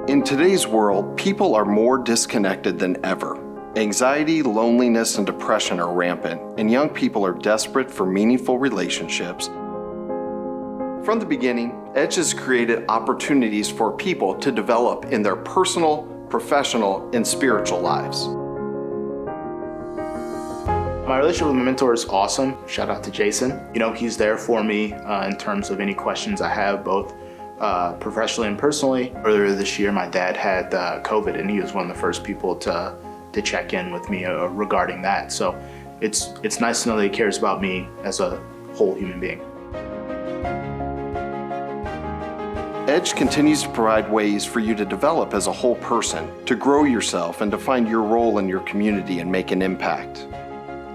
In today's world, people are more disconnected than ever. Anxiety, loneliness, and depression are rampant, and young people are desperate for meaningful relationships. From the beginning, Edge has created opportunities for people to develop in their personal, professional, and spiritual lives. My relationship with my mentor is awesome. Shout out to Jason. He's there for me in terms of any questions I have, both professionally and personally. Earlier this year, my dad had COVID, and he was one of the first people to check in with me regarding that. So it's nice to know that he cares about me as a whole human being. Edge continues to provide ways for you to develop as a whole person, to grow yourself, and to find your role in your community and make an impact.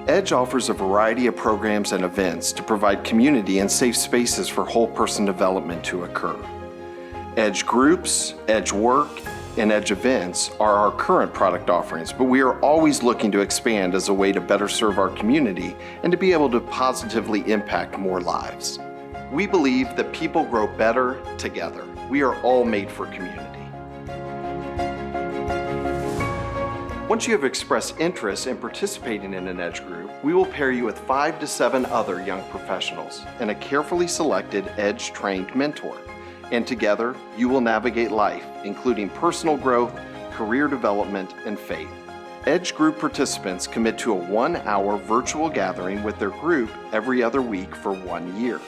Edge offers a variety of programs and events to provide community and safe spaces for whole person development to occur. Edge groups, Edge work, and Edge events are our current product offerings, but we are always looking to expand as a way to better serve our community and to be able to positively impact more lives. We believe that people grow better together. We are all made for community. Once you have expressed interest in participating in an Edge group, we will pair you with 5 to 7 other young professionals and a carefully selected Edge-trained mentor. And together, you will navigate life, including personal growth, career development, and faith. Edge group participants commit to a 1-hour virtual gathering with their group every other week for 1 year.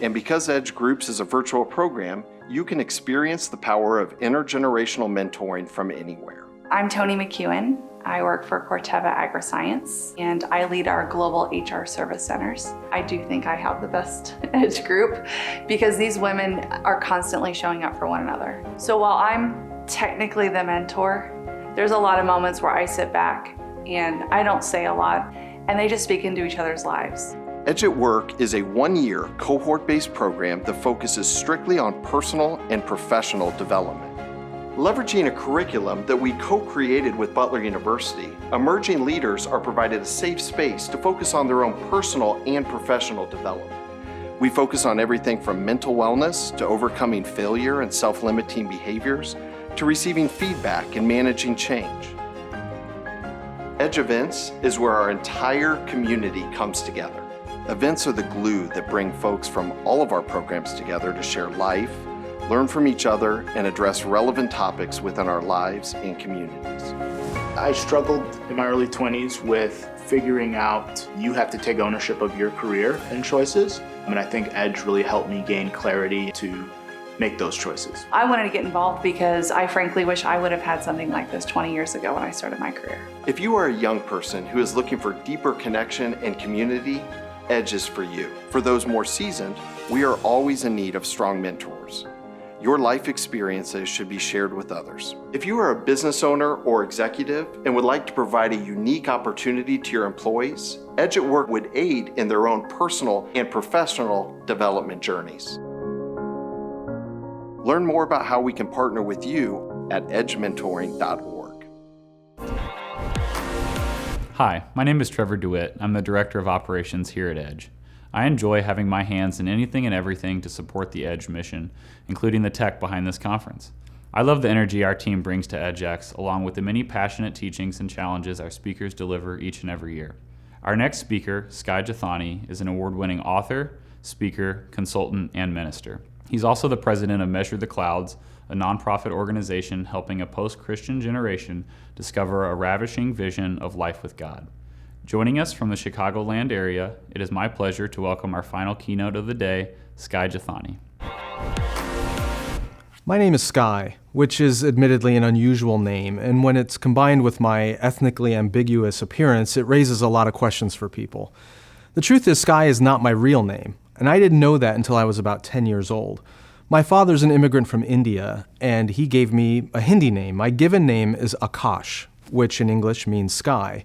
And because Edge Groups is a virtual program, you can experience the power of intergenerational mentoring from anywhere. I'm Toni McEwen. I work for Corteva AgriScience, and I lead our global HR service centers. I do think I have the best Edge group because these women are constantly showing up for one another. So while I'm technically the mentor, there's a lot of moments where I sit back and I don't say a lot, and they just speak into each other's lives. Edge at Work is a 1-year cohort-based program that focuses strictly on personal and professional development. Leveraging a curriculum that we co-created with Butler University, emerging leaders are provided a safe space to focus on their own personal and professional development. We focus on everything from mental wellness to overcoming failure and self-limiting behaviors to receiving feedback and managing change. Edge Events is where our entire community comes together. Events are the glue that bring folks from all of our programs together to share life, learn from each other, and address relevant topics within our lives and communities. I struggled in my early 20s with figuring out you have to take ownership of your career and choices. And I think Edge really helped me gain clarity to make those choices. I wanted to get involved because I frankly wish I would have had something like this 20 years ago when I started my career. If you are a young person who is looking for deeper connection and community, Edge is for you. For those more seasoned, we are always in need of strong mentors. Your life experiences should be shared with others. If you are a business owner or executive and would like to provide a unique opportunity to your employees, Edge at Work would aid in their own personal and professional development journeys. Learn more about how we can partner with you at edgementoring.org. Hi, my name is Trevor DeWitt. I'm the Director of Operations here at Edge. I enjoy having my hands in anything and everything to support the Edge mission, including the tech behind this conference. I love the energy our team brings to EdgeX, along with the many passionate teachings and challenges our speakers deliver each and every year. Our next speaker, Skye Jethani, is an award-winning author, speaker, consultant, and minister. He's also the president of Measure the Clouds, a nonprofit organization helping a post-Christian generation discover a ravishing vision of life with God. Joining us from the Chicagoland area, it is my pleasure to welcome our final keynote of the day, Skye Jethani. My name is Skye, which is admittedly an unusual name, and when it's combined with my ethnically ambiguous appearance, it raises a lot of questions for people. The truth is, Skye is not my real name, and I didn't know that until I was about 10 years old. My father's an immigrant from India, and he gave me a Hindi name. My given name is Akash, which in English means sky.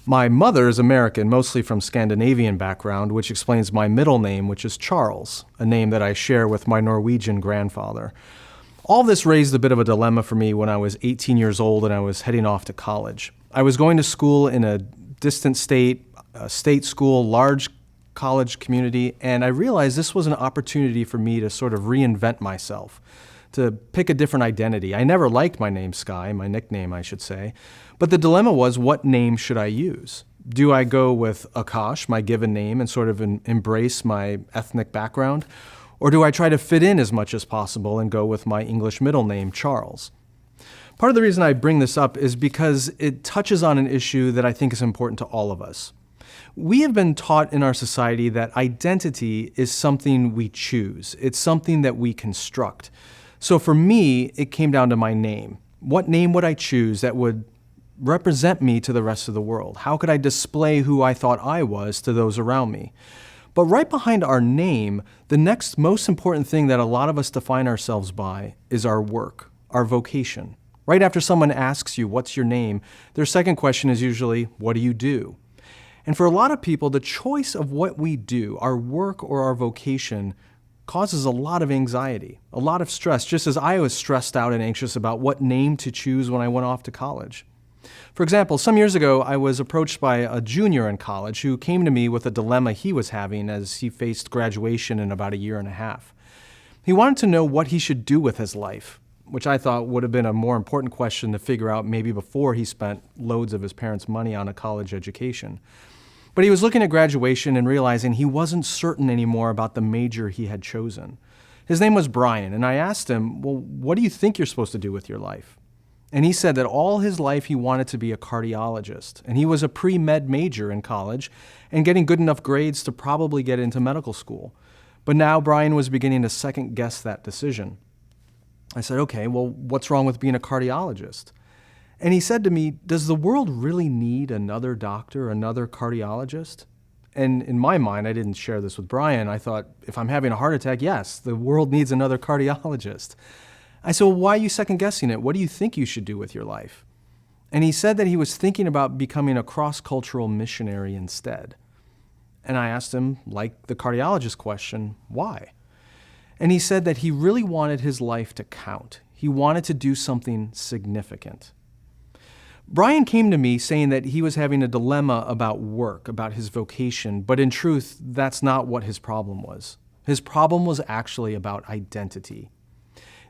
My mother is American, mostly from Scandinavian background, which explains my middle name, which is Charles, a name that I share with my Norwegian grandfather. All this raised a bit of a dilemma for me when I was 18 years old and I was heading off to college. I was going to school in a distant state, a state school, large college community, and I realized this was an opportunity for me to sort of reinvent myself, to pick a different identity. I never liked my name Skye, my nickname, I should say. But the dilemma was, what name should I use? Do I go with Akash, my given name, and sort of embrace my ethnic background? Or do I try to fit in as much as possible and go with my English middle name, Charles? Part of the reason I bring this up is because it touches on an issue that I think is important to all of us. We have been taught in our society that identity is something we choose. It's something that we construct. So for me, it came down to my name. What name would I choose that would represent me to the rest of the world? How could I display who I thought I was to those around me? But right behind our name, the next most important thing that a lot of us define ourselves by is our work, our vocation. Right after someone asks you, what's your name, their second question is usually, what do you do? And for a lot of people, the choice of what we do, our work or our vocation, causes a lot of anxiety, a lot of stress, just as I was stressed out and anxious about what name to choose when I went off to college. For example, some years ago, I was approached by a junior in college who came to me with a dilemma he was having as he faced graduation in about a year and a half. He wanted to know what he should do with his life, which I thought would have been a more important question to figure out maybe before he spent loads of his parents' money on a college education. But he was looking at graduation and realizing he wasn't certain anymore about the major he had chosen. His name was Brian, and I asked him, well, what do you think you're supposed to do with your life? And he said that all his life he wanted to be a cardiologist, and he was a pre-med major in college and getting good enough grades to probably get into medical school. But now Brian was beginning to second guess that decision. I said, okay, well, what's wrong with being a cardiologist? And he said to me, does the world really need another doctor, another cardiologist? And in my mind, I didn't share this with Brian. I thought, if I'm having a heart attack, yes, the world needs another cardiologist. I said, well, why are you second guessing it? What do you think you should do with your life? And he said that he was thinking about becoming a cross-cultural missionary instead. And I asked him, like the cardiologist question, why? And he said that he really wanted his life to count. He wanted to do something significant. Brian came to me saying that he was having a dilemma about work, about his vocation, but in truth, that's not what his problem was. His problem was actually about identity.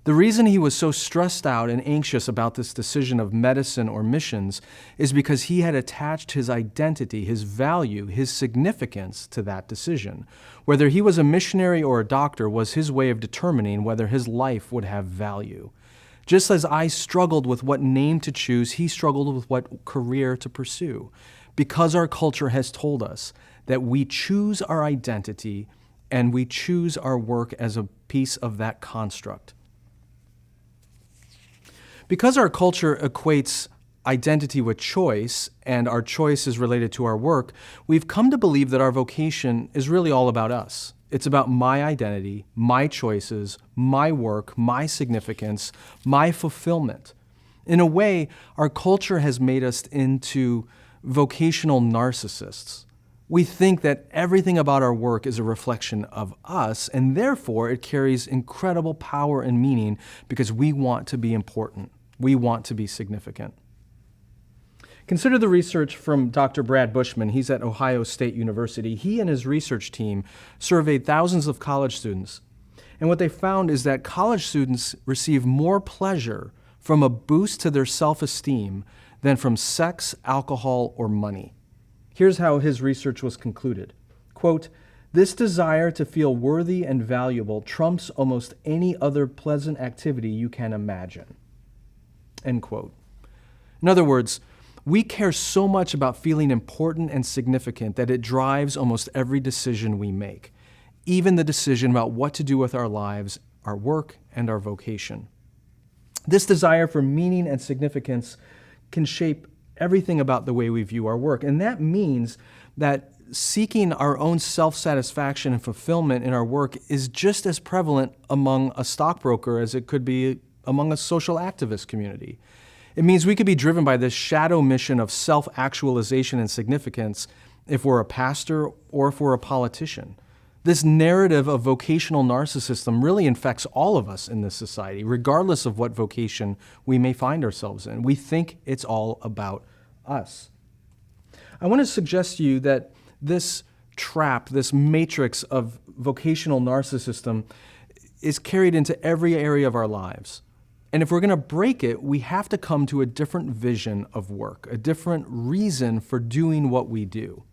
The reason he was so stressed out and anxious about this decision of medicine or missions is because he had attached his identity, his value, his significance to that decision. Whether he was a missionary or a doctor was his way of determining whether his life would have value. Just as I struggled with what name to choose, he struggled with what career to pursue. Because our culture has told us that we choose our identity and we choose our work as a piece of that construct. Because our culture equates identity with choice, and our choice is related to our work, we've come to believe that our vocation is really all about us. It's about my identity, my choices, my work, my significance, my fulfillment. In a way, our culture has made us into vocational narcissists. We think that everything about our work is a reflection of us, and therefore it carries incredible power and meaning because we want to be important. We want to be significant. Consider the research from Dr. Brad Bushman. He's at Ohio State University. He and his research team surveyed thousands of college students. And what they found is that college students receive more pleasure from a boost to their self-esteem than from sex, alcohol, or money. Here's how his research was concluded. Quote, "This desire to feel worthy and valuable trumps almost any other pleasant activity you can imagine." End quote. In other words, we care so much about feeling important and significant that it drives almost every decision we make, even the decision about what to do with our lives, our work, and our vocation. This desire for meaning and significance can shape everything about the way we view our work, and that means that seeking our own self-satisfaction and fulfillment in our work is just as prevalent among a stockbroker as it could be among a social activist community. It means we could be driven by this shadow mission of self-actualization and significance if we're a pastor or if we're a politician. This narrative of vocational narcissism really infects all of us in this society, regardless of what vocation we may find ourselves in. We think it's all about us. I want to suggest to you that this trap, this matrix of vocational narcissism, is carried into every area of our lives. And if we're going to break it, we have to come to a different vision of work, a different reason for doing what we do.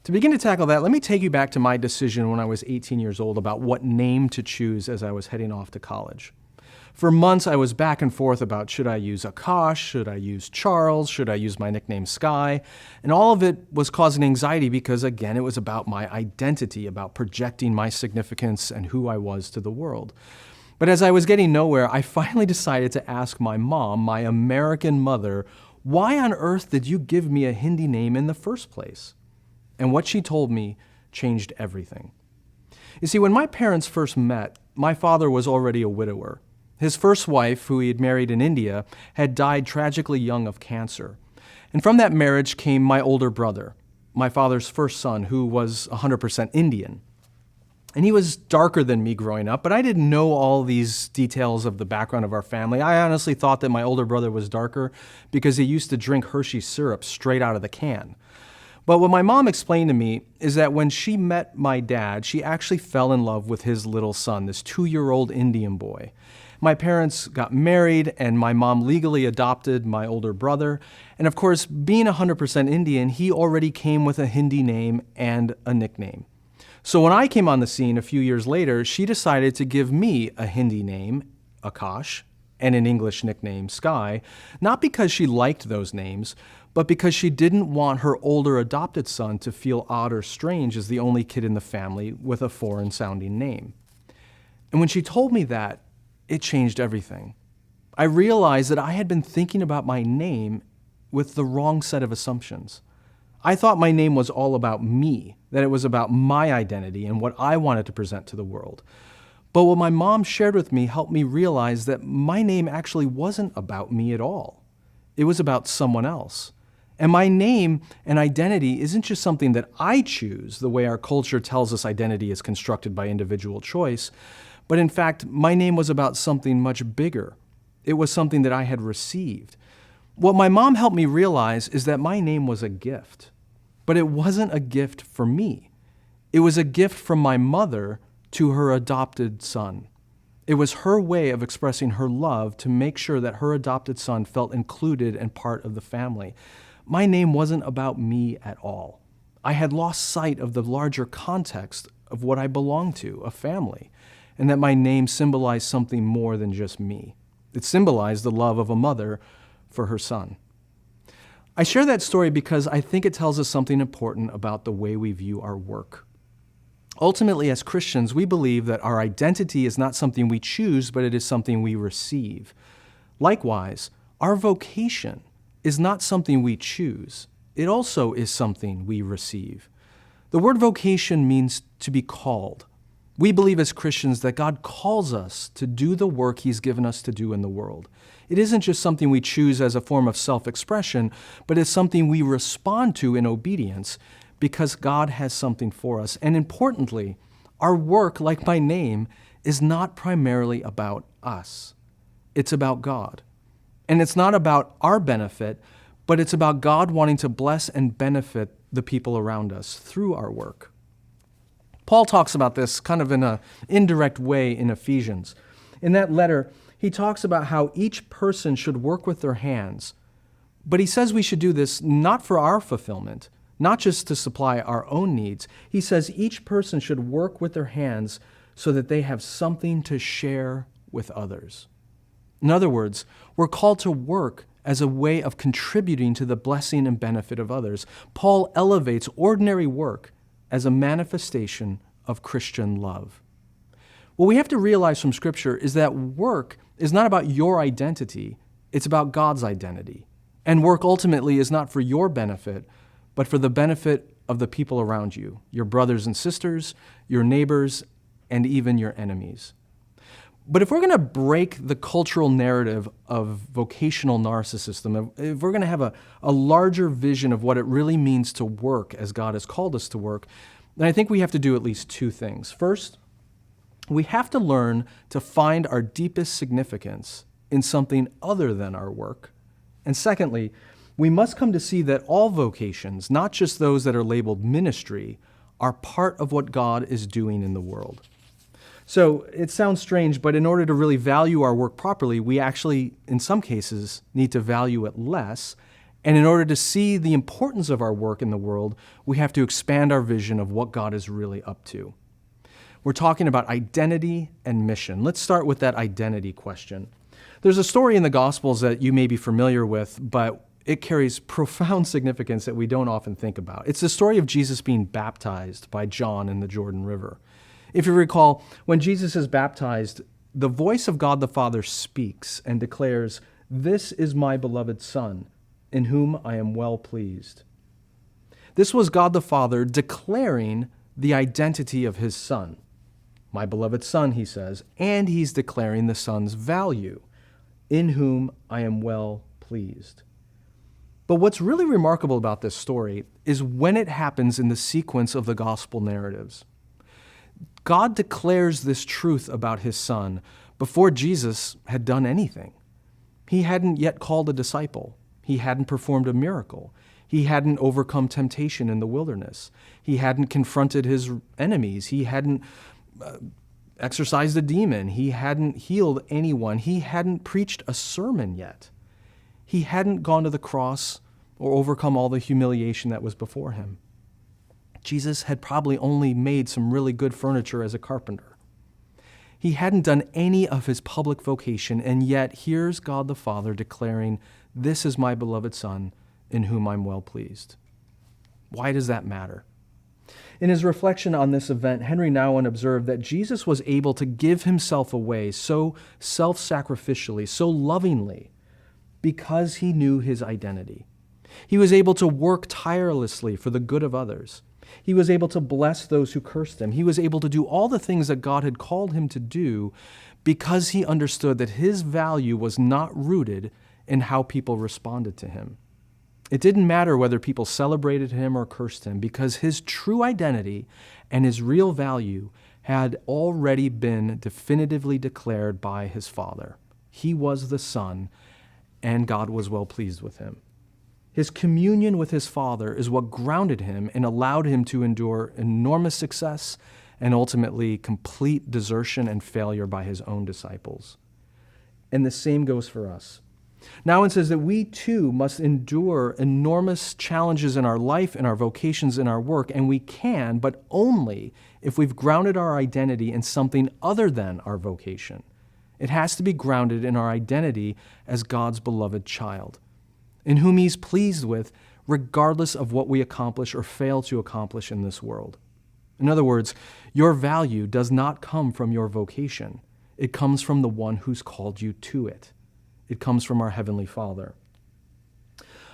To begin to tackle that, let me take you back to my decision when I was 18 years old about what name to choose as I was heading off to college. For months, I was back and forth about should I use Akash, should I use Charles, should I use my nickname Skye, and all of it was causing anxiety because, again, it was about my identity, about projecting my significance and who I was to the world. But as I was getting nowhere, I finally decided to ask my mom, my American mother, why on earth did you give me a Hindi name in the first place? And what she told me changed everything. You see, when my parents first met, my father was already a widower. His first wife, who he had married in India, had died tragically young of cancer. And from that marriage came my older brother, my father's first son, who was 100% Indian. And he was darker than me growing up, but I didn't know all these details of the background of our family. I honestly thought that my older brother was darker because he used to drink Hershey syrup straight out of the can. But what my mom explained to me is that when she met my dad, she actually fell in love with his little son, this 2-year-old Indian boy. My parents got married, and my mom legally adopted my older brother. And of course, being 100% Indian, he already came with a Hindi name and a nickname. So when I came on the scene a few years later, she decided to give me a Hindi name, Akash, and an English nickname, Skye, not because she liked those names, but because she didn't want her older adopted son to feel odd or strange as the only kid in the family with a foreign-sounding name. And when she told me that, it changed everything. I realized that I had been thinking about my name with the wrong set of assumptions. I thought my name was all about me, that it was about my identity and what I wanted to present to the world. But what my mom shared with me helped me realize that my name actually wasn't about me at all. It was about someone else. And my name and identity isn't just something that I choose, the way our culture tells us identity is constructed by individual choice, but in fact, my name was about something much bigger. It was something that I had received. What my mom helped me realize is that my name was a gift, but it wasn't a gift for me. It was a gift from my mother to her adopted son. It was her way of expressing her love to make sure that her adopted son felt included and part of the family. My name wasn't about me at all. I had lost sight of the larger context of what I belonged to, a family, and that my name symbolized something more than just me. It symbolized the love of a mother for her son. I share that story because I think it tells us something important about the way we view our work. Ultimately, as Christians, we believe that our identity is not something we choose, but it is something we receive. Likewise, our vocation is not something we choose. It also is something we receive. The word vocation means to be called. We believe as Christians that God calls us to do the work He's given us to do in the world. It isn't just something we choose as a form of self-expression, but it's something we respond to in obedience because God has something for us. And importantly, our work, like my name, is not primarily about us. It's about God. And it's not about our benefit, but it's about God wanting to bless and benefit the people around us through our work. Paul talks about this kind of in an indirect way in Ephesians. In that letter, he talks about how each person should work with their hands, but he says we should do this not for our fulfillment, not just to supply our own needs. He says each person should work with their hands so that they have something to share with others. In other words, we're called to work as a way of contributing to the blessing and benefit of others. Paul elevates ordinary work as a manifestation of Christian love. What we have to realize from Scripture is that work is not about your identity, it's about God's identity. And work ultimately is not for your benefit, but for the benefit of the people around you, your brothers and sisters, your neighbors, and even your enemies. But if we're going to break the cultural narrative of vocational narcissism, if we're going to have a larger vision of what it really means to work as God has called us to work, then I think we have to do at least two things. First, we have to learn to find our deepest significance in something other than our work. And secondly, we must come to see that all vocations, not just those that are labeled ministry, are part of what God is doing in the world. So it sounds strange, but in order to really value our work properly, we actually, in some cases, need to value it less. And in order to see the importance of our work in the world, we have to expand our vision of what God is really up to. We're talking about identity and mission. Let's start with that identity question. There's a story in the Gospels that you may be familiar with, but it carries profound significance that we don't often think about. It's the story of Jesus being baptized by John in the Jordan River. If you recall, when Jesus is baptized, the voice of God the Father speaks and declares, "This is my beloved Son, in whom I am well pleased." This was God the Father declaring the identity of his Son. My beloved Son, he says, and he's declaring the Son's value, in whom I am well pleased. But what's really remarkable about this story is when it happens in the sequence of the gospel narratives. God declares this truth about his Son before Jesus had done anything. He hadn't yet called a disciple. He hadn't performed a miracle. He hadn't overcome temptation in the wilderness. He hadn't confronted his enemies. He hadn't exorcised a demon. He hadn't healed anyone. He hadn't preached a sermon yet. He hadn't gone to the cross or overcome all the humiliation that was before him. Jesus had probably only made some really good furniture as a carpenter. He hadn't done any of his public vocation, and yet here's God the Father declaring, "This is my beloved Son, in whom I'm well pleased." Why does that matter? In his reflection on this event, Henry Nouwen observed that Jesus was able to give himself away so self-sacrificially, so lovingly, because he knew his identity. He was able to work tirelessly for the good of others. He was able to bless those who cursed him. He was able to do all the things that God had called him to do because he understood that his value was not rooted in how people responded to him. It didn't matter whether people celebrated him or cursed him, because his true identity and his real value had already been definitively declared by his Father. He was the Son, and God was well pleased with him. His communion with his Father is what grounded him and allowed him to endure enormous success and ultimately complete desertion and failure by his own disciples. And the same goes for us. Nouwen says that we too must endure enormous challenges in our life, in our vocations, in our work, and we can, but only if we've grounded our identity in something other than our vocation. It has to be grounded in our identity as God's beloved child, in whom he's pleased with, regardless of what we accomplish or fail to accomplish in this world. In other words, your value does not come from your vocation. It comes from the one who's called you to it. It comes from our Heavenly Father.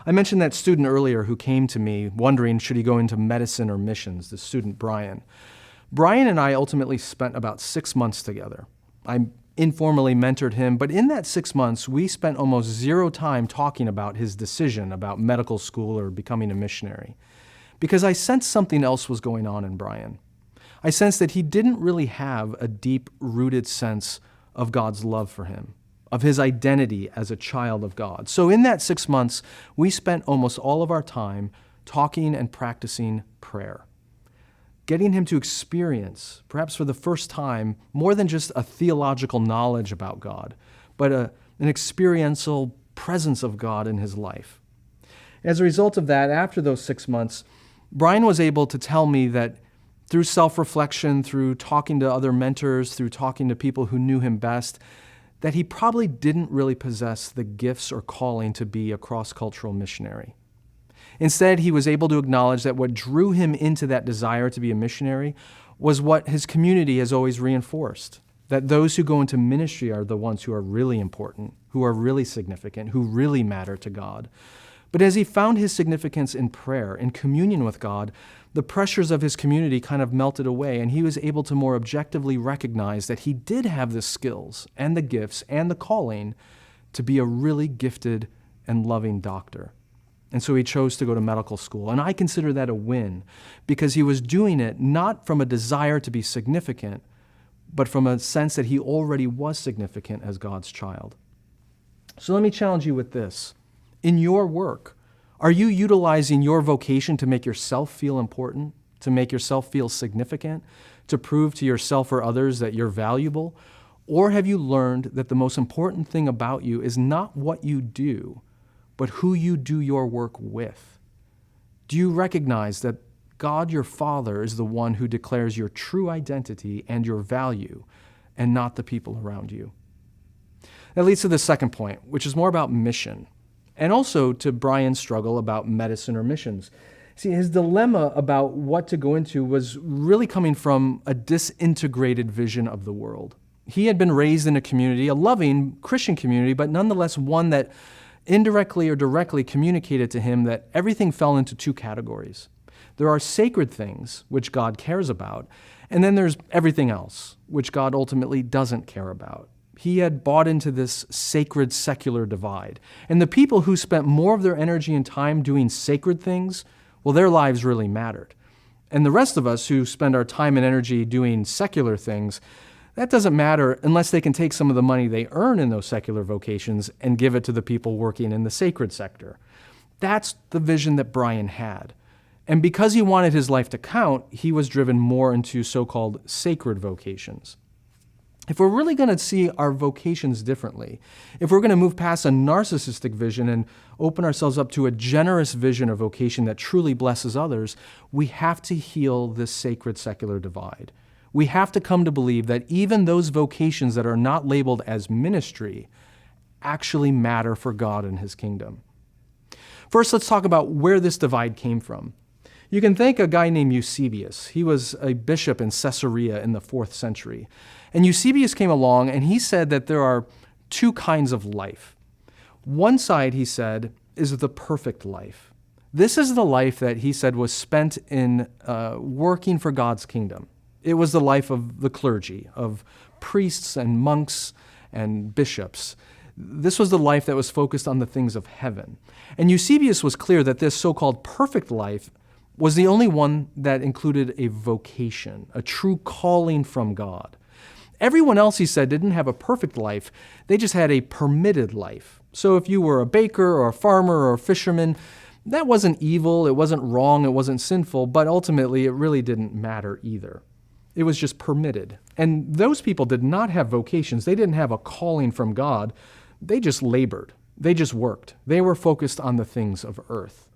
I mentioned that student earlier who came to me wondering, should he go into medicine or missions, the student Brian. Brian and I ultimately spent about 6 months together. I informally mentored him, but in that 6 months, we spent almost zero time talking about his decision about medical school or becoming a missionary, because I sensed something else was going on in Brian. I sensed that he didn't really have a deep-rooted sense of God's love for him, of his identity as a child of God. So in that 6 months, we spent almost all of our time talking and practicing prayer, getting him to experience, perhaps for the first time, more than just a theological knowledge about God, but an experiential presence of God in his life. As a result of that, after those 6 months, Brian was able to tell me that through self-reflection, through talking to other mentors, through talking to people who knew him best, that he probably didn't really possess the gifts or calling to be a cross-cultural missionary. Instead, he was able to acknowledge that what drew him into that desire to be a missionary was what his community has always reinforced, that those who go into ministry are the ones who are really important, who are really significant, who really matter to God. But as he found his significance in prayer, in communion with God, the pressures of his community kind of melted away, and he was able to more objectively recognize that he did have the skills and the gifts and the calling to be a really gifted and loving doctor. And so he chose to go to medical school. And I consider that a win, because he was doing it not from a desire to be significant, but from a sense that he already was significant as God's child. So let me challenge you with this. In your work, are you utilizing your vocation to make yourself feel important, to make yourself feel significant, to prove to yourself or others that you're valuable? Or have you learned that the most important thing about you is not what you do, but who you do your work with? Do you recognize that God your Father is the one who declares your true identity and your value, and not the people around you? That leads to the second point, which is more about mission, and also to Brian's struggle about medicine or missions. See, his dilemma about what to go into was really coming from a disintegrated vision of the world. He had been raised in a community, a loving Christian community, but nonetheless one that indirectly or directly communicated to him that everything fell into two categories. There are sacred things, which God cares about, and then there's everything else, which God ultimately doesn't care about. He had bought into this sacred secular divide. And the people who spent more of their energy and time doing sacred things, well, their lives really mattered. And the rest of us who spend our time and energy doing secular things, that doesn't matter unless they can take some of the money they earn in those secular vocations and give it to the people working in the sacred sector. That's the vision that Brian had. And because he wanted his life to count, he was driven more into so-called sacred vocations. If we're really going to see our vocations differently, if we're going to move past a narcissistic vision and open ourselves up to a generous vision of vocation that truly blesses others, we have to heal this sacred secular divide. We have to come to believe that even those vocations that are not labeled as ministry actually matter for God and His kingdom. First, let's talk about where this divide came from. You can thank a guy named Eusebius. He was a bishop in Caesarea in the 4th century. And Eusebius came along and he said that there are two kinds of life. One side, he said, is the perfect life. This is the life that he said was spent in working for God's kingdom. It was the life of the clergy, of priests and monks and bishops. This was the life that was focused on the things of heaven. And Eusebius was clear that this so-called perfect life was the only one that included a vocation, a true calling from God. Everyone else, he said, didn't have a perfect life. They just had a permitted life. So if you were a baker or a farmer or a fisherman, that wasn't evil, it wasn't wrong, it wasn't sinful, but ultimately it really didn't matter either. It was just permitted. And those people did not have vocations. They didn't have a calling from God. They just labored. They just worked. They were focused on the things of earth.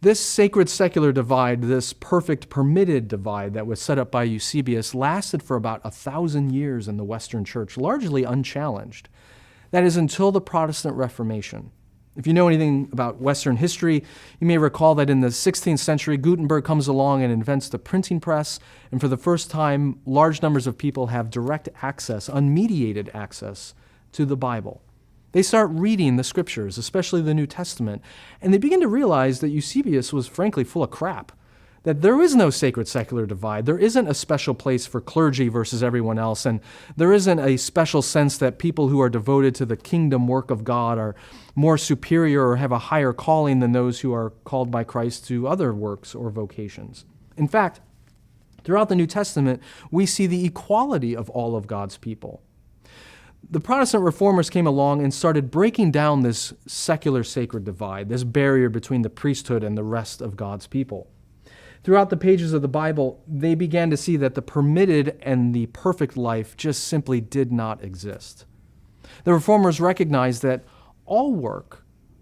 This sacred secular divide, this perfect permitted divide that was set up by Eusebius, lasted for about 1,000 years in the Western Church, largely unchallenged. That is until the Protestant Reformation. If you know anything about Western history, you may recall that in the 16th century, Gutenberg comes along and invents the printing press, and for the first time, large numbers of people have direct access, unmediated access to the Bible. They start reading the scriptures, especially the New Testament, and they begin to realize that Eusebius was frankly full of crap, that there is no sacred secular divide. There isn't a special place for clergy versus everyone else, and there isn't a special sense that people who are devoted to the kingdom work of God are more superior or have a higher calling than those who are called by Christ to other works or vocations. In fact, throughout the New Testament, we see the equality of all of God's people. The Protestant reformers came along and started breaking down this secular sacred divide, this barrier between the priesthood and the rest of God's people. Throughout the pages of the Bible, they began to see that the permitted and the perfect life just simply did not exist. The reformers recognized that all work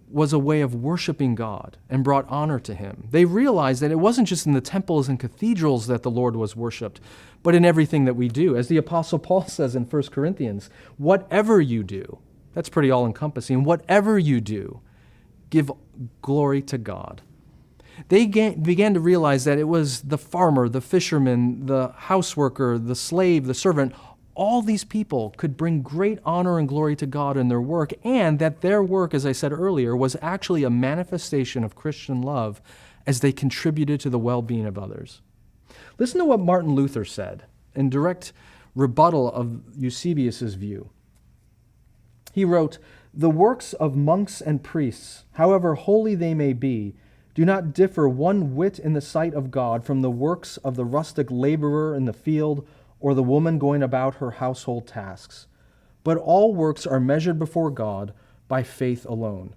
was a way of worshiping God and brought honor to Him. They realized that it wasn't just in the temples and cathedrals that the Lord was worshiped, but in everything that we do. As the Apostle Paul says in 1 Corinthians, whatever you do, that's pretty all-encompassing, whatever you do, give glory to God. They began to realize that it was the farmer, the fisherman, the houseworker, the slave, the servant, all these people could bring great honor and glory to God in their work, and that their work, as I said earlier, was actually a manifestation of Christian love as they contributed to the well-being of others. Listen to what Martin Luther said in direct rebuttal of Eusebius' view. He wrote, "The works of monks and priests, however holy they may be, do not differ one whit in the sight of God from the works of the rustic laborer in the field or the woman going about her household tasks. But all works are measured before God by faith alone.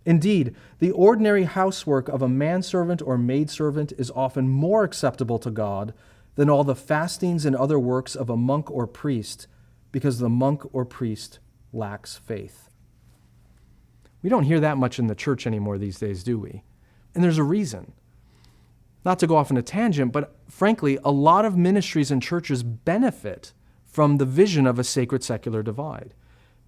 Indeed, the ordinary housework of a manservant or maidservant is often more acceptable to God than all the fastings and other works of a monk or priest, because the monk or priest lacks faith. We don't hear that much in the church anymore these days, do we? And there's a reason. Not to go off on a tangent, but frankly, a lot of ministries and churches benefit from the vision of a sacred secular divide,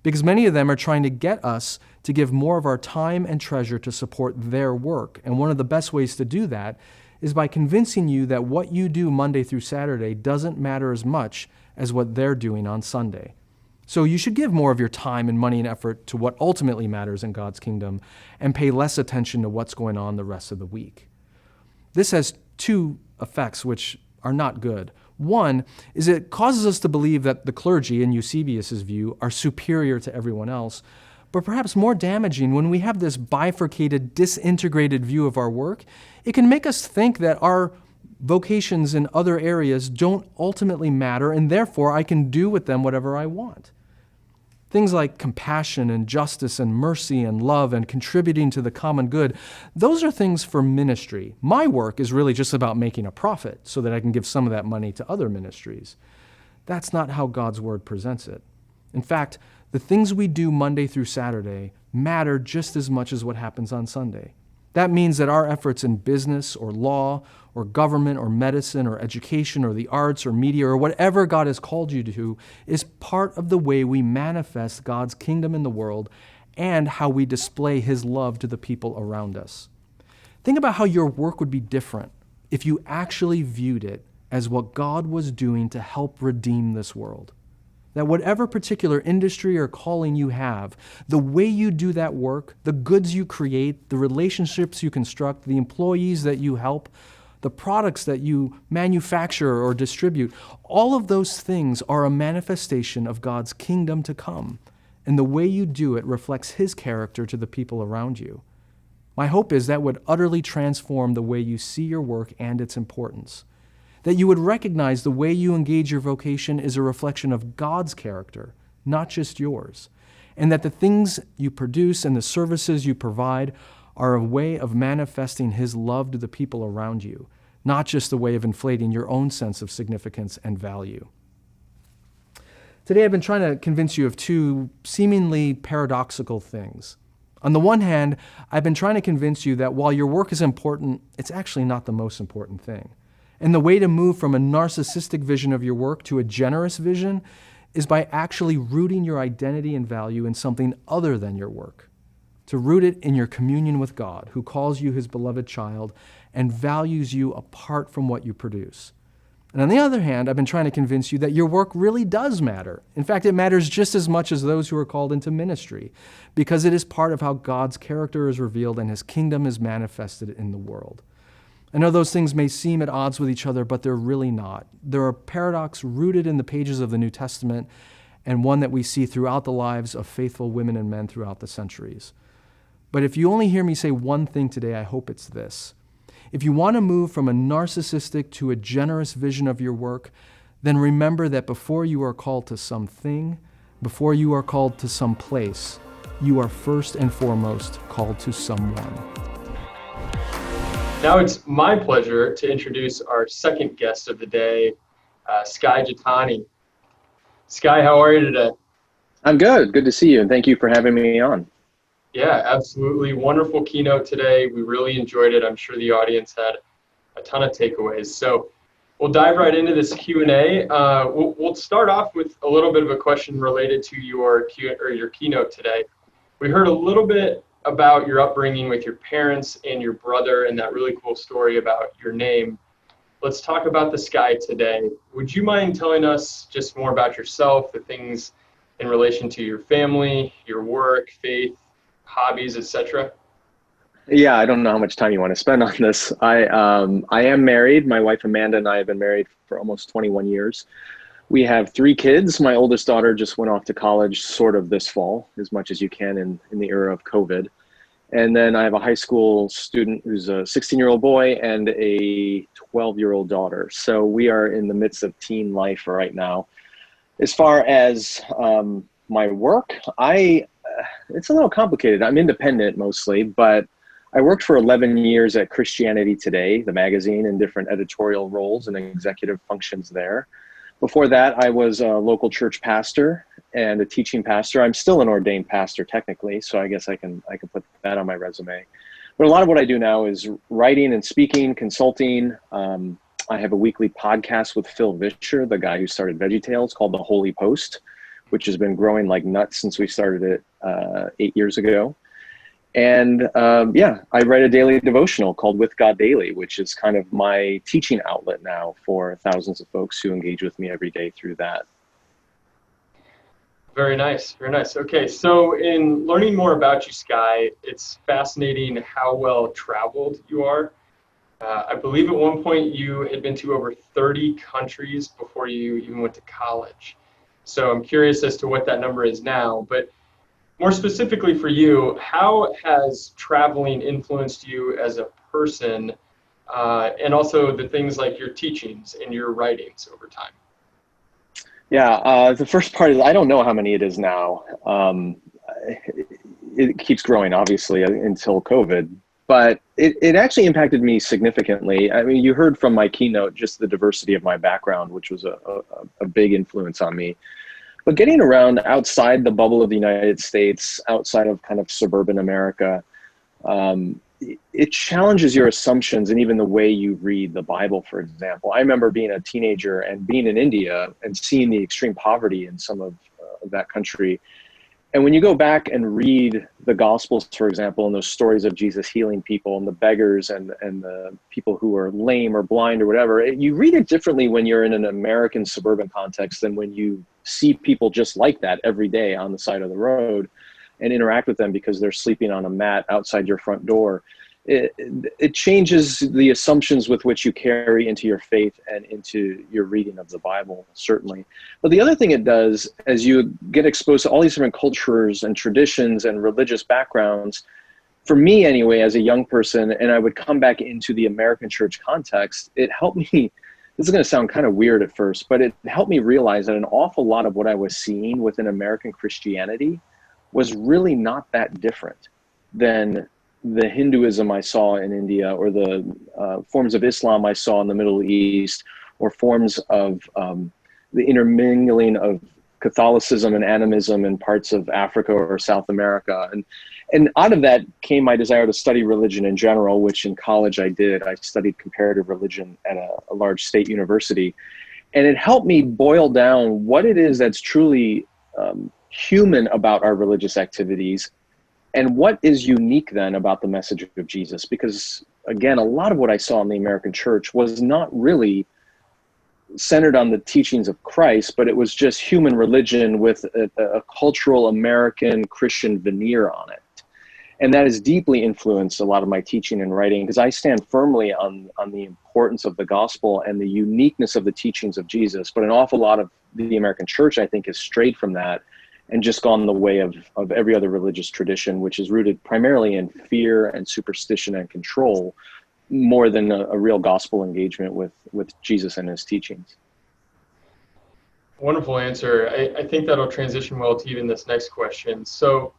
because many of them are trying to get us to give more of our time and treasure to support their work. And one of the best ways to do that is by convincing you that what you do Monday through Saturday doesn't matter as much as what they're doing on Sunday. So you should give more of your time and money and effort to what ultimately matters in God's kingdom and pay less attention to what's going on the rest of the week. This has two effects which are not good. One is it causes us to believe that the clergy, in Eusebius's view, are superior to everyone else. But perhaps more damaging, when we have this bifurcated, disintegrated view of our work, it can make us think that our vocations in other areas don't ultimately matter, and therefore I can do with them whatever I want. Things like compassion and justice and mercy and love and contributing to the common good, those are things for ministry. My work is really just about making a profit so that I can give some of that money to other ministries. That's not how God's Word presents it. In fact, the things we do Monday through Saturday matter just as much as what happens on Sunday. That means that our efforts in business or law or government or medicine or education or the arts or media or whatever God has called you to is part of the way we manifest God's kingdom in the world and how we display His love to the people around us. Think about how your work would be different if you actually viewed it as what God was doing to help redeem this world. That whatever particular industry or calling you have, the way you do that work, the goods you create, the relationships you construct, the employees that you help, the products that you manufacture or distribute, all of those things are a manifestation of God's kingdom to come. And the way you do it reflects His character to the people around you. My hope is that would utterly transform the way you see your work and its importance. That you would recognize the way you engage your vocation is a reflection of God's character, not just yours. And that the things you produce and the services you provide are a way of manifesting His love to the people around you, not just a way of inflating your own sense of significance and value. Today I've been trying to convince you of two seemingly paradoxical things. On the one hand, I've been trying to convince you that while your work is important, it's actually not the most important thing. And the way to move from a narcissistic vision of your work to a generous vision is by actually rooting your identity and value in something other than your work. To root it in your communion with God, who calls you His beloved child and values you apart from what you produce. And on the other hand, I've been trying to convince you that your work really does matter. In fact, it matters just as much as those who are called into ministry, because it is part of how God's character is revealed and His kingdom is manifested in the world. I know those things may seem at odds with each other, but they're really not. They're a paradox rooted in the pages of the New Testament and one that we see throughout the lives of faithful women and men throughout the centuries. But if you only hear me say one thing today, I hope it's this. If you want to move from a narcissistic to a generous vision of your work, then remember that before you are called to something, before you are called to some place, you are first and foremost called to someone. Now it's my pleasure to introduce our second guest of the day, Skye Jethani. Skye, how are you today? I'm good. Good to see you, and thank you for having me on. Yeah, absolutely. Wonderful keynote today. We really enjoyed it. I'm sure the audience had a ton of takeaways. So we'll dive right into this Q&A. We'll start off with a little bit of a question related to your keynote today. We heard a little bit about your upbringing with your parents and your brother and that really cool story about your name. Let's talk about the Skye today. Would you mind telling us just more about yourself, the things in relation to your family, your work, faith, hobbies, etc.? Yeah, I don't know how much time you want to spend on this. I am married. My wife Amanda and I have been married for almost 21 years. We have 3 kids. My oldest daughter just went off to college sort of this fall, as much as you can in the era of COVID. And then I have a high school student who's a 16-year-old boy and a 12-year-old daughter. So we are in the midst of teen life right now. As far as my work, I it's a little complicated. I'm independent mostly, but I worked for 11 years at Christianity Today, the magazine, in different editorial roles and executive functions there. Before that, I was a local church pastor and a teaching pastor. I'm still an ordained pastor technically, so I guess I can put that on my resume. But a lot of what I do now is writing and speaking, consulting. I have a weekly podcast with Phil Vischer, the guy who started VeggieTales, called The Holy Post, which has been growing like nuts since we started it 8 years ago. And I write a daily devotional called With God Daily, which is kind of my teaching outlet now for thousands of folks who engage with me every day through that. Very nice, very nice. Okay, so in learning more about you, Skye, it's fascinating how well traveled you are. I believe at one point you had been to over 30 countries before you even went to college. So I'm curious as to what that number is now, but more specifically for you, how has traveling influenced you as a person, and also the things like your teachings and your writings over time? Yeah, the first part is I don't know how many it is now. It keeps growing, obviously, until COVID. But it actually impacted me significantly. I mean, you heard from my keynote just the diversity of my background, which was a big influence on me. But getting around outside the bubble of the United States, outside of kind of suburban America, it challenges your assumptions and even the way you read the Bible, for example. I remember being a teenager and being in India and seeing the extreme poverty in some of that country. And when you go back and read the Gospels, for example, and those stories of Jesus healing people and the beggars and the people who are lame or blind or whatever, you read it differently when you're in an American suburban context than when you see people just like that every day on the side of the road and interact with them because they're sleeping on a mat outside your front door. It changes the assumptions with which you carry into your faith and into your reading of the Bible, certainly. But the other thing it does, as you get exposed to all these different cultures and traditions and religious backgrounds, for me anyway, as a young person, and I would come back into the American church context, it helped me, this is going to sound kind of weird at first, but it helped me realize that an awful lot of what I was seeing within American Christianity was really not that different than the Hinduism I saw in India, or the forms of Islam I saw in the Middle East, or forms of the intermingling of Catholicism and animism in parts of Africa or South America. And out of that came my desire to study religion in general, which in college I did. I studied comparative religion at a large state university. And it helped me boil down what it is that's truly human about our religious activities, and what is unique then about the message of Jesus. Because again, a lot of what I saw in the American church was not really centered on the teachings of Christ, but it was just human religion with a cultural American Christian veneer on it. And that has deeply influenced a lot of my teaching and writing, because I stand firmly on the importance of the gospel and the uniqueness of the teachings of Jesus. But an awful lot of the American church, I think, has strayed from that and just gone the way of every other religious tradition, which is rooted primarily in fear and superstition and control, more than a real gospel engagement with Jesus and his teachings. Wonderful answer. I think that'll transition well to even this next question. So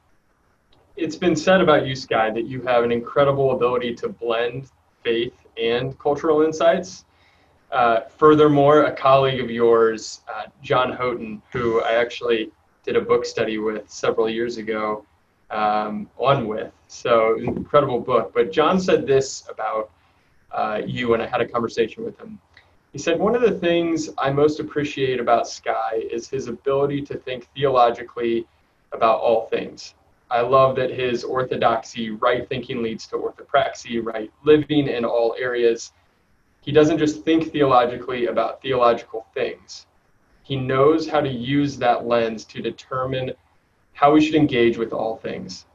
it's been said about you, Skye, that you have an incredible ability to blend faith and cultural insights. Furthermore, a colleague of yours, John Houghton, who I actually did a book study with several years ago, so incredible book. But John said this about you when I had a conversation with him. He said, one of the things I most appreciate about Skye is his ability to think theologically about all things. I love that his orthodoxy, right thinking leads to orthopraxy, right living in all areas. He doesn't just think theologically about theological things. He knows how to use that lens to determine how we should engage with all things.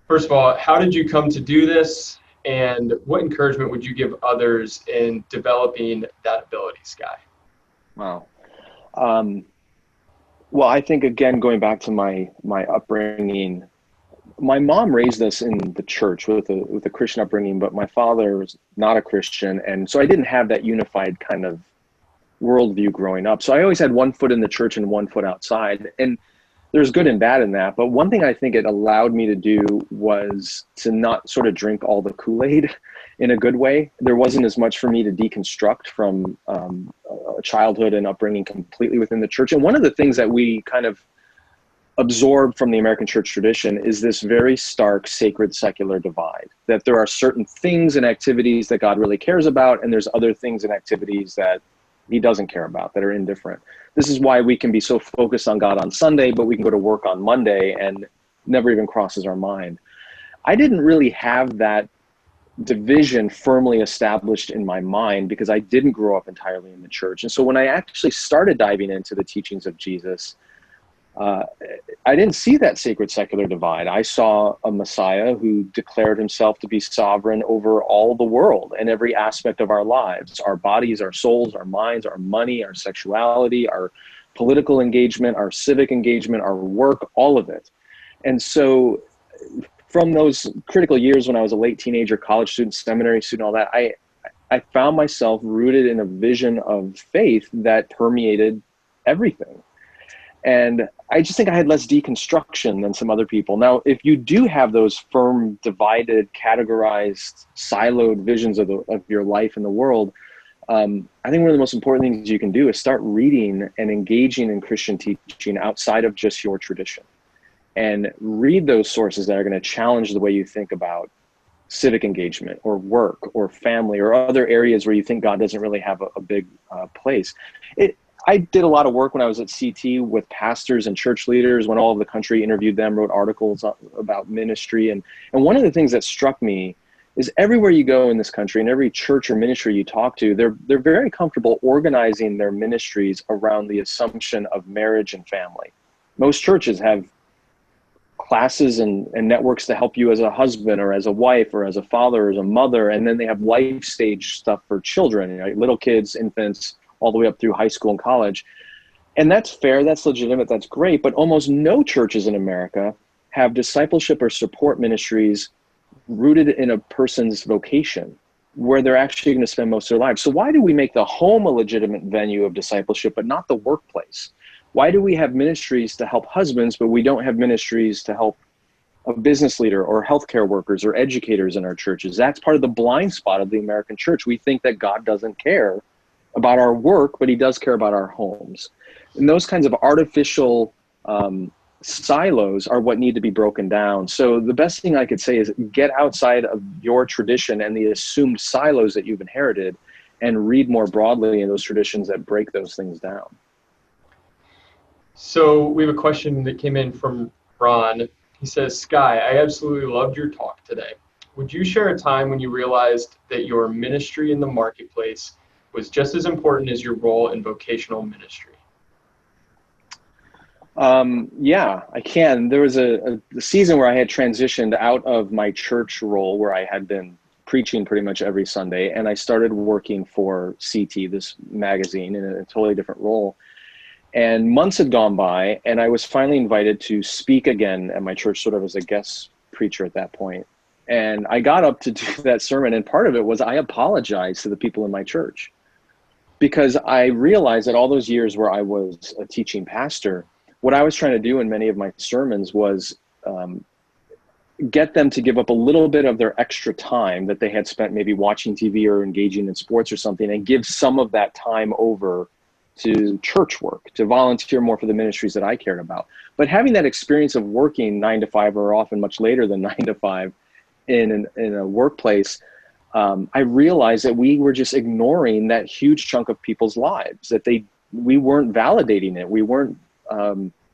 First of all, how did you come to do this? And what encouragement would you give others in developing that ability, Skye? Wow. Well, I think, again, going back to my upbringing, my mom raised us in the church with a Christian upbringing, but my father was not a Christian. And so I didn't have that unified kind of worldview growing up. So I always had one foot in the church and one foot outside. And there's good and bad in that. But one thing I think it allowed me to do was to not sort of drink all the Kool-Aid in a good way. There wasn't as much for me to deconstruct from a childhood and upbringing completely within the church. And one of the things that we kind of absorbed from the American church tradition is this very stark sacred secular divide, that there are certain things and activities that God really cares about, and there's other things and activities that he doesn't care about, that are indifferent. This is why we can be so focused on God on Sunday, but we can go to work on Monday and never even crosses our mind. I didn't really have that division firmly established in my mind because I didn't grow up entirely in the church. And so when I actually started diving into the teachings of Jesus, I didn't see that sacred secular divide. I saw a Messiah who declared himself to be sovereign over all the world and every aspect of our lives, our bodies, our souls, our minds, our money, our sexuality, our political engagement, our civic engagement, our work, all of it. And so from those critical years when I was a late teenager, college student, seminary student, all that, I found myself rooted in a vision of faith that permeated everything. And I just think I had less deconstruction than some other people. Now, if you do have those firm, divided, categorized, siloed visions of your life in the world, I think one of the most important things you can do is start reading and engaging in Christian teaching outside of just your tradition. And read those sources that are going to challenge the way you think about civic engagement or work or family or other areas where you think God doesn't really have a big place. I did a lot of work when I was at CT with pastors and church leaders when all over the country, interviewed them, wrote articles about ministry. And one of the things that struck me is everywhere you go in this country and every church or ministry you talk to, they're very comfortable organizing their ministries around the assumption of marriage and family. Most churches have classes and networks to help you as a husband or as a wife or as a father or as a mother. And then they have life stage stuff for children, little kids, infants, all the way up through high school and college. And that's fair, that's legitimate, that's great, but almost no churches in America have discipleship or support ministries rooted in a person's vocation, where they're actually going to spend most of their lives. So why do we make the home a legitimate venue of discipleship, but not the workplace? Why do we have ministries to help husbands, but we don't have ministries to help a business leader or healthcare workers or educators in our churches? That's part of the blind spot of the American church. We think that God doesn't care about our work, but he does care about our homes. And those kinds of artificial silos are what need to be broken down. So the best thing I could say is get outside of your tradition and the assumed silos that you've inherited and read more broadly in those traditions that break those things down. So we have a question that came in from Ron. He says, Skye, I absolutely loved your talk today. Would you share a time when you realized that your ministry in the marketplace was just as important as your role in vocational ministry? Yeah, I can. There was a season where I had transitioned out of my church role where I had been preaching pretty much every Sunday, and I started working for CT, this magazine, in a totally different role. And months had gone by, and I was finally invited to speak again at my church, sort of as a guest preacher at that point. And I got up to do that sermon, and part of it was I apologized to the people in my church, because I realized that all those years where I was a teaching pastor, what I was trying to do in many of my sermons was get them to give up a little bit of their extra time that they had spent maybe watching TV or engaging in sports or something, and give some of that time over to church work, to volunteer more for the ministries that I cared about. But having that experience of working 9 to 5, or often much later than 9 to 5 in a workplace, I realized that we were just ignoring that huge chunk of people's lives, that we weren't validating it. We weren't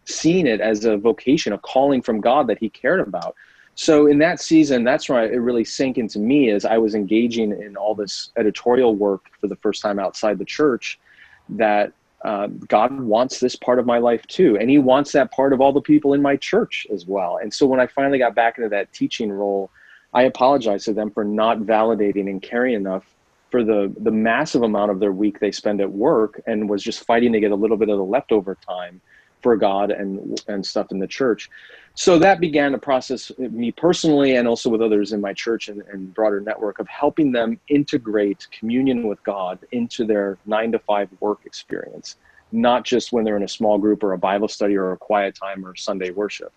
seeing it as a vocation, a calling from God that he cared about. So in that season, that's where it really sank into me, as I was engaging in all this editorial work for the first time outside the church, that God wants this part of my life too. And he wants that part of all the people in my church as well. And so when I finally got back into that teaching role, I apologized to them for not validating and caring enough for the massive amount of their week they spend at work, and was just fighting to get a little bit of the leftover time for God and stuff in the church. So that began a process, me personally, and also with others in my church and broader network, of helping them integrate communion with God into their 9 to 5 work experience. not just when they're in a small group or a Bible study or a quiet time or Sunday worship.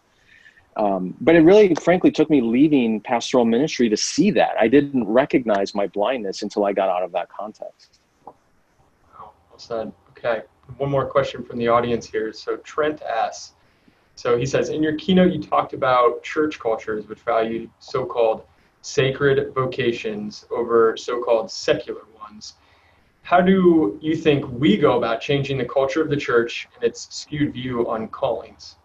But it really, frankly, took me leaving pastoral ministry to see that. I didn't recognize my blindness until I got out of that context. Wow, well said. Okay, one more question from the audience here. So Trent asks, so he says, in your keynote, you talked about church cultures which value so-called sacred vocations over so-called secular ones. How do you think we go about changing the culture of the church and its skewed view on callings?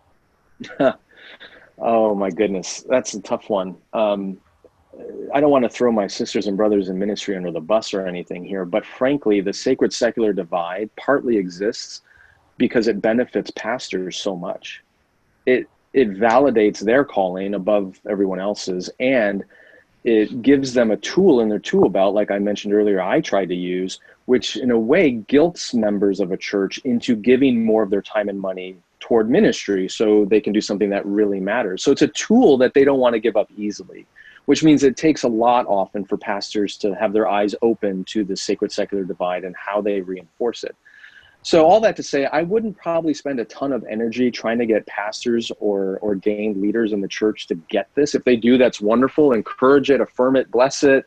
Oh my goodness, that's a tough one. I don't want to throw my sisters and brothers in ministry under the bus or anything here, but frankly, the sacred secular divide partly exists because it benefits pastors so much. It validates their calling above everyone else's, and it gives them a tool in their tool belt, like I mentioned earlier, I tried to use, which in a way guilts members of a church into giving more of their time and money toward ministry so they can do something that really matters. So it's a tool that they don't want to give up easily, which means it takes a lot often for pastors to have their eyes open to the sacred secular divide and how they reinforce it. So all that to say, I wouldn't probably spend a ton of energy trying to get pastors or ordained leaders in the church to get this. If they do, that's wonderful. Encourage it, affirm it, bless it,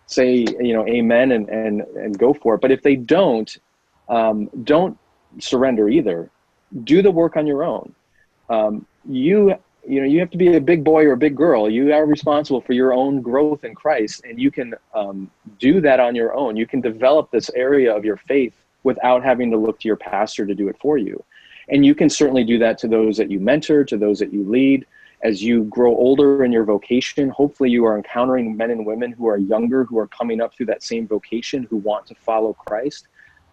say, amen, and go for it. But if they don't surrender either. Do the work on your own. You have to be a big boy or a big girl. You are responsible for your own growth in Christ, and you can do that on your own. You can develop this area of your faith without having to look to your pastor to do it for you. And you can certainly do that to those that you mentor, to those that you lead. As you grow older in your vocation, hopefully you are encountering men and women who are younger, who are coming up through that same vocation, who want to follow Christ.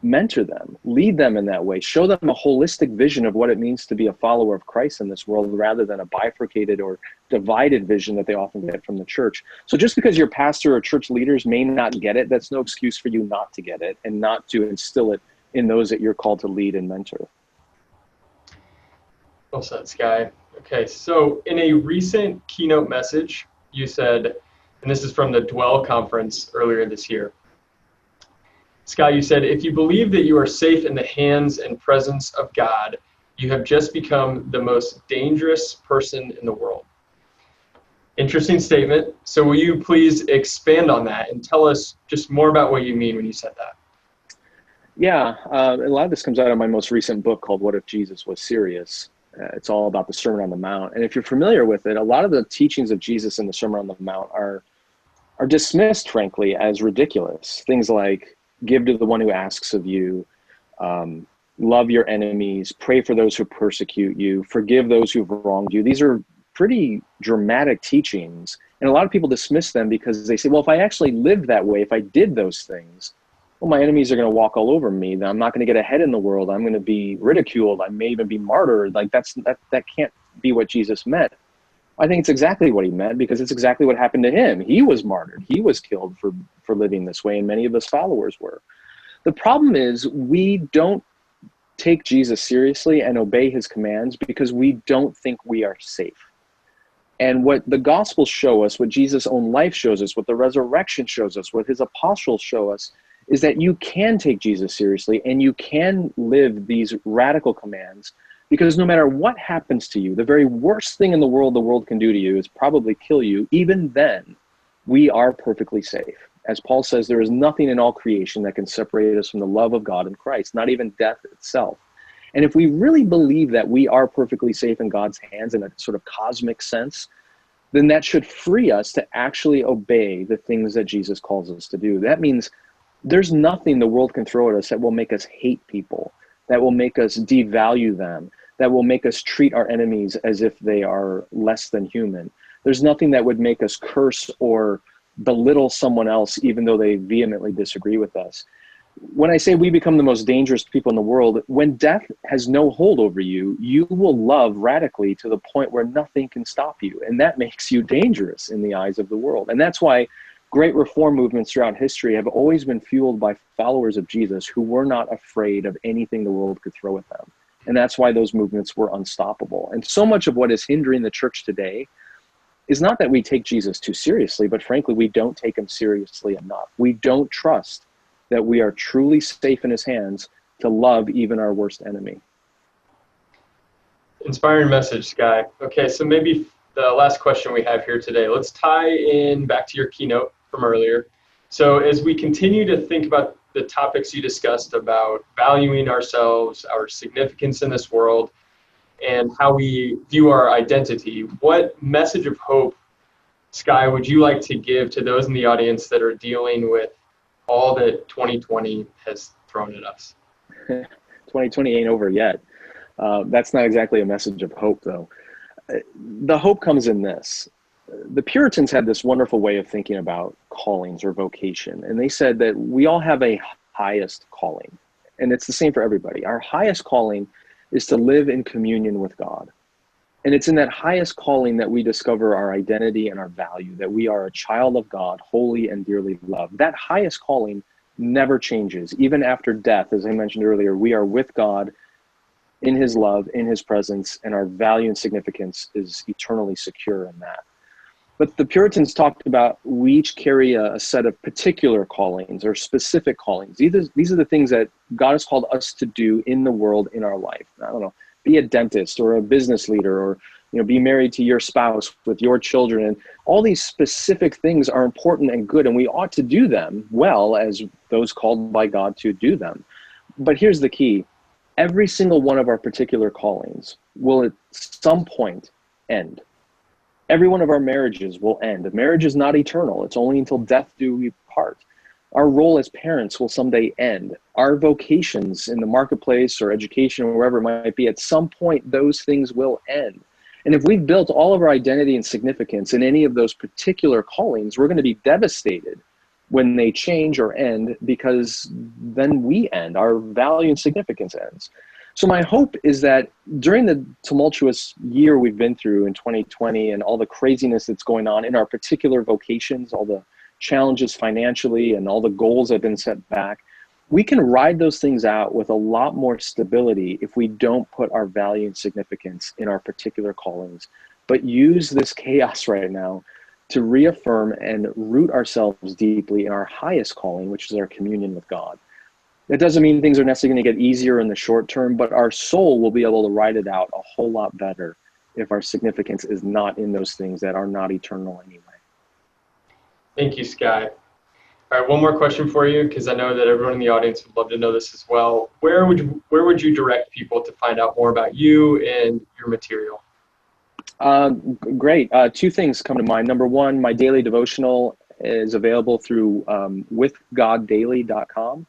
Mentor them, lead them in that way, show them a holistic vision of what it means to be a follower of Christ in this world, rather than a bifurcated or divided vision that they often get from the church. So just because your pastor or church leaders may not get it, that's no excuse for you not to get it and not to instill it in those that you're called to lead and mentor. Well said, Skye. Okay, so in a recent keynote message, you said, and this is from the Dwell conference earlier this year, Skye, you said, if you believe that you are safe in the hands and presence of God, you have just become the most dangerous person in the world. Interesting statement. So will you please expand on that and tell us just more about what you mean when you said that? Yeah, a lot of this comes out of my most recent book called What If Jesus Was Serious? It's all about the Sermon on the Mount. And if you're familiar with it, a lot of the teachings of Jesus in the Sermon on the Mount are dismissed, frankly, as ridiculous. Things like, give to the one who asks of you, love your enemies, pray for those who persecute you, forgive those who've wronged you. These are pretty dramatic teachings. And a lot of people dismiss them because they say, well, if I actually lived that way, if I did those things, well, my enemies are going to walk all over me. I'm not going to get ahead in the world. I'm going to be ridiculed. I may even be martyred. Like that can't be what Jesus meant. I think it's exactly what he meant, because it's exactly what happened to him. He was martyred. He was killed for living this way, and many of his followers were. The problem is we don't take Jesus seriously and obey his commands because we don't think we are safe. And what the Gospels show us, what Jesus' own life shows us, what the resurrection shows us, what his apostles show us, is that you can take Jesus seriously and you can live these radical commands, because no matter what happens to you, the very worst thing in the world can do to you is probably kill you. Even then, we are perfectly safe. As Paul says, there is nothing in all creation that can separate us from the love of God in Christ, not even death itself. And if we really believe that we are perfectly safe in God's hands in a sort of cosmic sense, then that should free us to actually obey the things that Jesus calls us to do. That means there's nothing the world can throw at us that will make us hate people, that will make us devalue them, that will make us treat our enemies as if they are less than human. There's nothing that would make us curse or belittle someone else, even though they vehemently disagree with us. When I say we become the most dangerous people in the world, when death has no hold over you, you will love radically to the point where nothing can stop you. And that makes you dangerous in the eyes of the world. And that's why great reform movements throughout history have always been fueled by followers of Jesus who were not afraid of anything the world could throw at them. And that's why those movements were unstoppable. And so much of what is hindering the church today is not that we take Jesus too seriously, but frankly, we don't take him seriously enough. We don't trust that we are truly safe in his hands to love even our worst enemy. Inspiring message, Skye. Okay, so maybe the last question we have here today, let's tie in back to your keynote from earlier. So as we continue to think about the topics you discussed about valuing ourselves, our significance in this world, and how we view our identity, what message of hope, Skye, would you like to give to those in the audience that are dealing with all that 2020 has thrown at us? 2020 ain't over yet. That's not exactly a message of hope, though. The hope comes in this. The Puritans had this wonderful way of thinking about callings or vocation, and they said that we all have a highest calling, and it's the same for everybody. Our highest calling is to live in communion with God. And it's in that highest calling that we discover our identity and our value, that we are a child of God, holy and dearly loved. That highest calling never changes. Even after death, as I mentioned earlier, we are with God in his love, in his presence, and our value and significance is eternally secure in that. But the Puritans talked about we each carry a set of particular callings or specific callings. These are the things that God has called us to do in the world, in our life. I don't know, be a dentist or a business leader, or be married to your spouse with your children. And all these specific things are important and good, and we ought to do them well as those called by God to do them. But here's the key. Every single one of our particular callings will at some point end. Every one of our marriages will end. Marriage is not eternal. It's only until death do we part. Our role as parents will someday end. Our vocations in the marketplace or education or wherever it might be, at some point, those things will end. And if we've built all of our identity and significance in any of those particular callings, we're going to be devastated when they change or end, because then we end. Our value and significance ends. So my hope is that during the tumultuous year we've been through in 2020 and all the craziness that's going on in our particular vocations, all the challenges financially and all the goals that have been set back, we can ride those things out with a lot more stability if we don't put our value and significance in our particular callings, but use this chaos right now to reaffirm and root ourselves deeply in our highest calling, which is our communion with God. That doesn't mean things are necessarily going to get easier in the short term, but our soul will be able to ride it out a whole lot better if our significance is not in those things that are not eternal anyway. Thank you, Skye. All right, one more question for you, because I know that everyone in the audience would love to know this as well. Where would you direct people to find out more about you and your material? Great. Two things come to mind. Number one, my daily devotional is available through withgoddaily.com.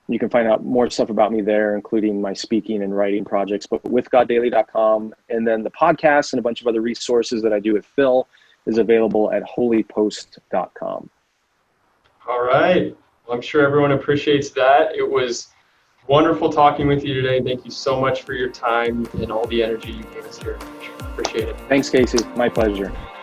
You can find out more stuff about me there, including my speaking and writing projects, but withgoddaily.com. And then the podcast and a bunch of other resources that I do with Phil is available at holypost.com. All right. Well, I'm sure everyone appreciates that. It was wonderful talking with you today. Thank you so much for your time and all the energy you gave us here. Appreciate it. Thanks, Casey. My pleasure. Yeah.